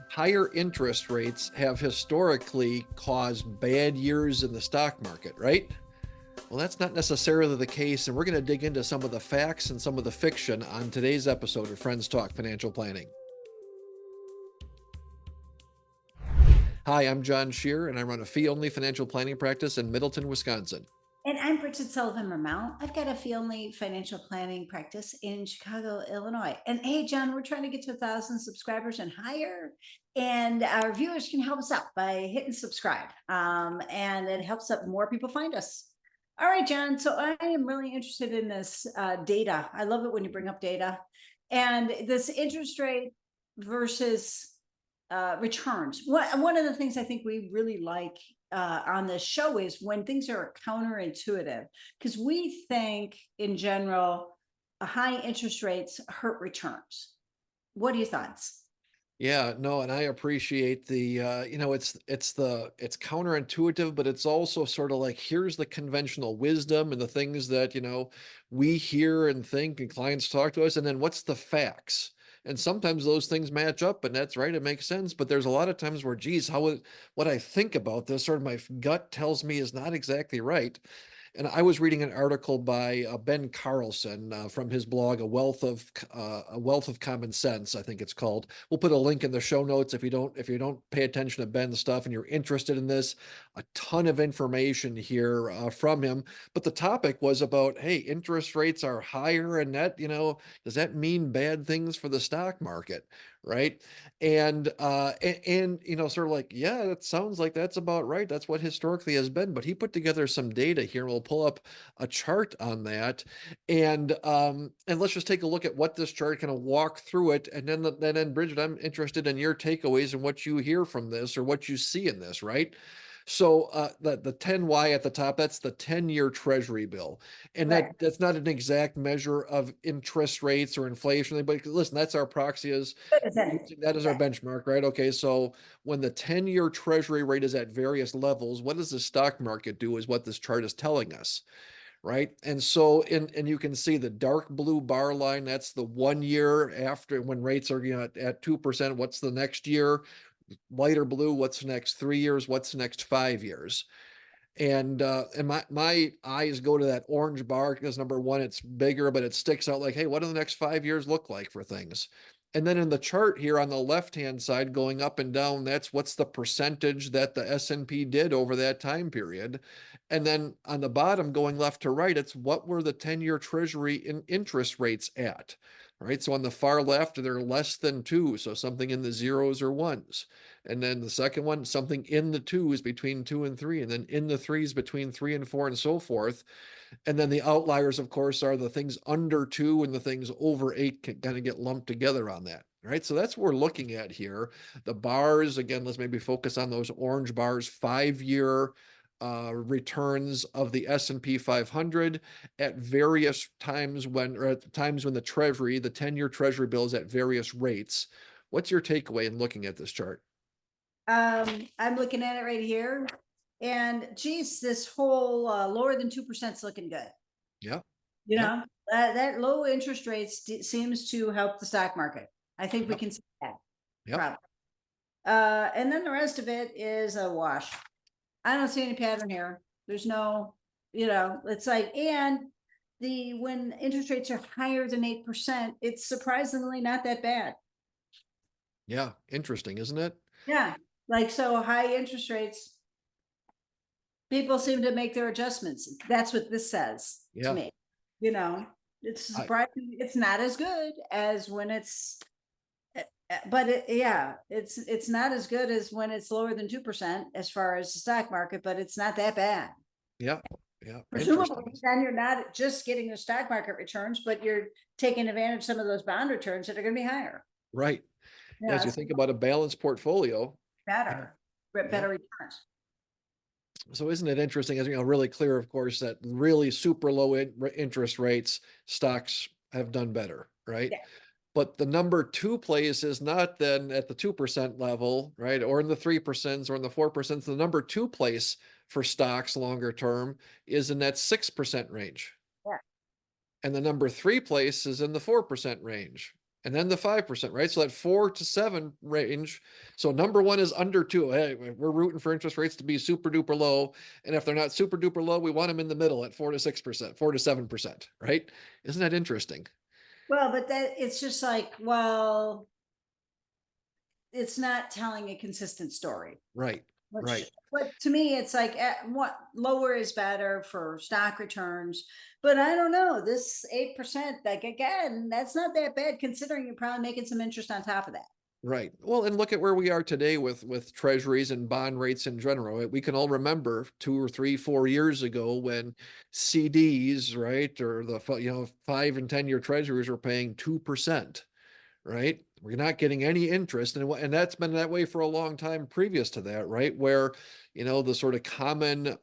higher interest rates have historically caused bad years in the stock market, right? Well, that's not necessarily the case, and we're going to dig into some of the facts and some of the fiction on today's episode of Friends Talk Financial Planning. Hi, I'm John Shear, and I run a fee-only financial planning practice in Middleton, Wisconsin. And I'm Bridget Sullivan-Ramel. I've got a fee-only financial planning practice in Chicago, Illinois. And hey, John, we're trying to get to 1,000 subscribers and higher. And our viewers can help us out by hitting subscribe. And it helps up more people find us. All right, John. So I am really interested in this data. I love it when you bring up data. And this interest rate versus returns. One of the things I think we really like on this show is when things are counterintuitive, because we think in general, high interest rates hurt returns. What are your thoughts? Yeah, no, and I appreciate the it's counterintuitive, but it's also sort of like here's the conventional wisdom and the things that, we hear and think and clients talk to us, and then what's the facts? And sometimes those things match up, and that's right, it makes sense. But there's a lot of times where, geez, what I think about this or my gut tells me is not exactly right. And I was reading an article by Ben Carlson from his blog, A Wealth of Common Sense, I think it's called. We'll put a link in the show notes if you don't pay attention to Ben's stuff and you're interested in this. A ton of information here from him. But the topic was about, hey, interest rates are higher, and that, does that mean bad things for the stock market? Right. And sort of like, yeah, that sounds like that's about right. That's what historically has been. But he put together some data here. We'll pull up a chart on that. And let's just take a look at what this chart kind of walk through it. And then Bridget, I'm interested in your takeaways and what you hear from this or what you see in this, right? So the 10Y at the top, that's the 10-year Treasury bill. And Right. that's not an exact measure of interest rates or inflation, but listen, that's our proxy is using that as our benchmark, right? Okay, so when the 10-year Treasury rate is at various levels, what does the stock market do is what this chart is telling us, right? And so, and you can see the dark blue bar line, that's the 1 year after when rates are at 2%, what's the next year? Lighter blue, what's the next 3 years? What's the next 5 years? And my eyes go to that orange bar because number one, it's bigger, but it sticks out like, hey, what do the next 5 years look like for things? And then in the chart here on the left-hand side, going up and down, that's what's the percentage that the S&P did over that time period. And then on the bottom, going left to right, it's what were the 10-year Treasury interest rates at? Right. So on the far left, they're less than 2. So something in the zeros or ones. And then the second one, something in the 2s between 2 and 3. And then in the 3s between 3 and 4 and so forth. And then the outliers, of course, are the things under 2 and the things over 8 can kind of get lumped together on that. Right. So that's what we're looking at here. The bars, again, let's maybe focus on those orange bars, 5-year returns of the S&P 500 at various times when the Treasury, the 10-year Treasury bill is at various rates. What's your takeaway in looking at this chart? I'm looking at it right here. And geez, this whole lower than 2% is looking good. Yeah. You know, that low interest rates seems to help the stock market. I think we can see that. Yeah. And then the rest of it is a wash. I don't see any pattern here. There's no, it's like, and when interest rates are higher than 8%, it's surprisingly not that bad. Yeah. Interesting, isn't it? Yeah. Like, so high interest rates, people seem to make their adjustments. That's what this says to me. It's surprising. It's not as good as when it's, but it's not as good as when it's lower than 2% as far as the stock market, but it's not that bad. Yeah. Yeah. Presumably, then you're not just getting the stock market returns, but you're taking advantage of some of those bond returns that are going to be higher. Right. Yeah, as you think about a balanced portfolio, better returns. So isn't it interesting, as really clear, of course, that really super low interest rates, stocks have done better, right? Yeah. But the number 2 place is not then at the 2% level, right? Or in the 3% or in the 4%. The number 2 place for stocks longer term is in that 6% range. Yeah. And the number 3 place is in the 4% range. and then the 5%, right? So that 4 to 7 range. So number one is under 2. Hey, we're rooting for interest rates to be super duper low. And if they're not super duper low, we want them in the middle at 4 to 6%, 4 to 7%, right? Isn't that interesting? Well, but that it's just like, well, it's not telling a consistent story. Right, Which, right, but to me, it's like what lower is better for stock returns. But I don't know. This 8%, like again, that's not that bad considering you're probably making some interest on top of that. right. Well, and look at where we are today with treasuries and bond rates in general. Right? We can all remember 2 or 3, 4 years ago when CDs, right, or the 5 and 10 year treasuries were paying 2%. Right? We're not getting any interest, and that's been that way for a long time previous to that, right? Where the sort of common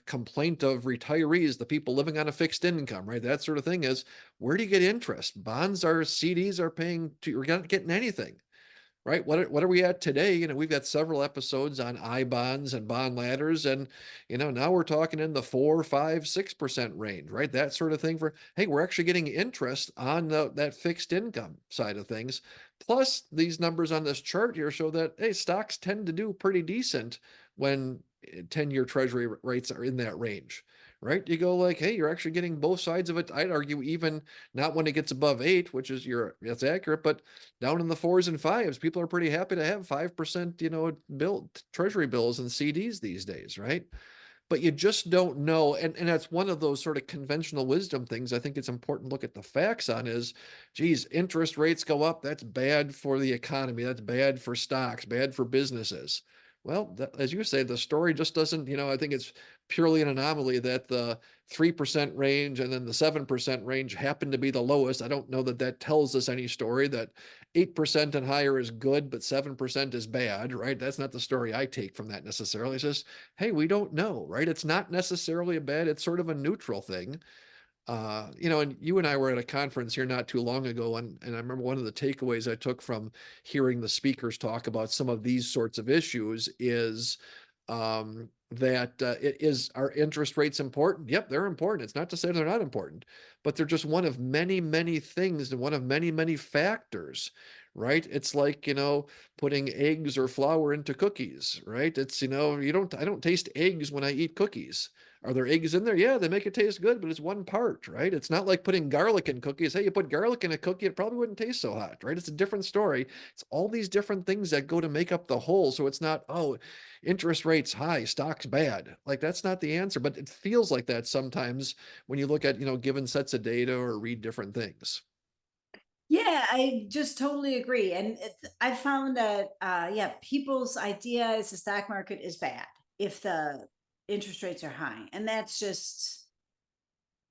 complaint of retirees, the people living on a fixed income, right? That sort of thing is, where do you get interest? Bonds are CDs are paying to you're not getting anything. Right? What are we at today? We've got several episodes on I bonds and bond ladders, and now we're talking in the 4, 5, 6% range, right? That sort of thing for hey, we're actually getting interest on that fixed income side of things. Plus, these numbers on this chart here show that hey, stocks tend to do pretty decent when 10-year treasury rates are in that range. Right? You go like, hey, you're actually getting both sides of it. I'd argue even not when it gets above 8, which is that's accurate, but down in the 4s and 5s, people are pretty happy to have 5%, treasury bills and CDs these days, right? But you just don't know. And that's one of those sort of conventional wisdom things I think it's important to look at the facts on is, geez, interest rates go up. That's bad for the economy. That's bad for stocks, bad for businesses. Well, as you say, the story just doesn't, I think it's purely an anomaly that the 3% range and then the 7% range happen to be the lowest. I don't know that that tells us any story that 8% and higher is good, but 7% is bad, right? That's not the story I take from that necessarily. It's just, hey, we don't know, right? It's not necessarily a bad, it's sort of a neutral thing. And you and I were at a conference here not too long ago, and I remember one of the takeaways I took from hearing the speakers talk about some of these sorts of issues is that are interest rates important? Yep, they're important. It's not to say they're not important, but they're just one of many, many things and one of many, many factors, right? It's like, putting eggs or flour into cookies, right? It's, I don't taste eggs when I eat cookies. Are there eggs in there? Yeah, they make it taste good, but it's one part, right? It's not like putting garlic in cookies. Hey, you put garlic in a cookie, it probably wouldn't taste so hot, right? It's a different story. It's all these different things that go to make up the whole. So it's not, oh, interest rates high, stocks bad. Like that's not the answer, but it feels like that sometimes when you look at, given sets of data or read different things. Yeah, I just totally agree. And I found that, yeah, people's idea is the stock market is bad if the interest rates are high. And that's just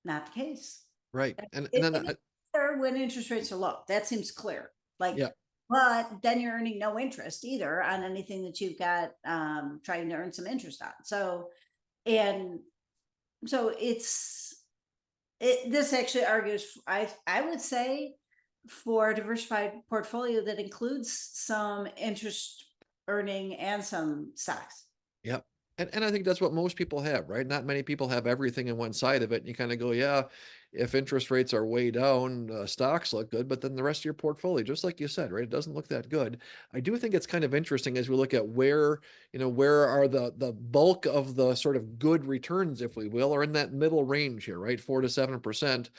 not the case. Right. And It then, is better when interest rates are low. That seems clear. Like, yeah, but then you're earning no interest either on anything that you've got trying to earn some interest on. And so this actually argues, I would say, for a diversified portfolio that includes some interest earning and some stocks. yep. And I think that's what most people have, right? Not many people have everything in one side of it. And you kind of go, yeah, if interest rates are way down, stocks look good, but then the rest of your portfolio, just like you said, right, it doesn't look that good. I do think it's kind of interesting as we look at where are the bulk of the sort of good returns, if we will, are in that middle range here, right, 4 to 7%.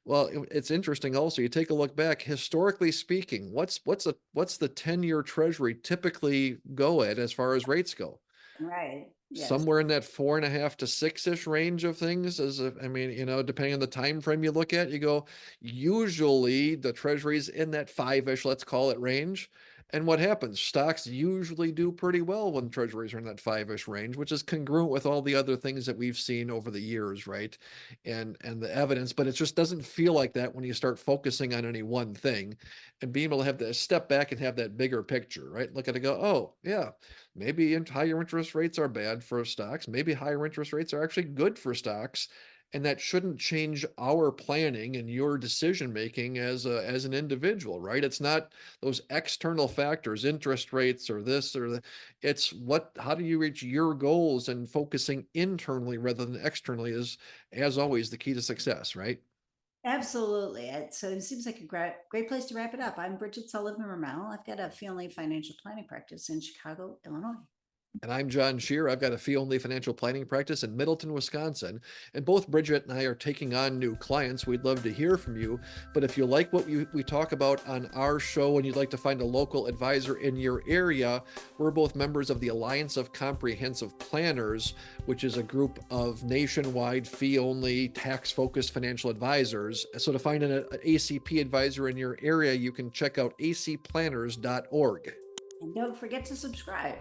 Well, it's interesting also. You take a look back, historically speaking, what's the 10-year treasury typically go at as far as rates go? Right. Yes. Somewhere in that 4.5 to 6-ish range of things I mean, depending on the time frame you look at, you go, usually the treasury's in that 5-ish, let's call it, range. And what happens? Stocks usually do pretty well when treasuries are in that 5-ish range, which is congruent with all the other things that we've seen over the years, right? And the evidence, but it just doesn't feel like that when you start focusing on any one thing and being able to have that step back and have that bigger picture, right? Look at it, go, oh yeah, maybe higher interest rates are bad for stocks. Maybe higher interest rates are actually good for stocks. And that shouldn't change our planning and your decision making as an individual, right? It's not those external factors, interest rates or this or that. It's how do you reach your goals, and focusing internally rather than externally is, as always, the key to success, right? Absolutely. So it seems like a great place to wrap it up. I'm Bridget Sullivan Ramel. I've got a fee only financial planning practice in Chicago, Illinois. And I'm John Shear. I've got a fee only financial planning practice in Middleton, Wisconsin. And both Bridget and I are taking on new clients. We'd love to hear from you. But if you like what we talk about on our show and you'd like to find a local advisor in your area, we're both members of the Alliance of Comprehensive Planners, which is a group of nationwide fee only tax focused financial advisors. So to find an ACP advisor in your area, you can check out acplanners.org. And don't forget to subscribe.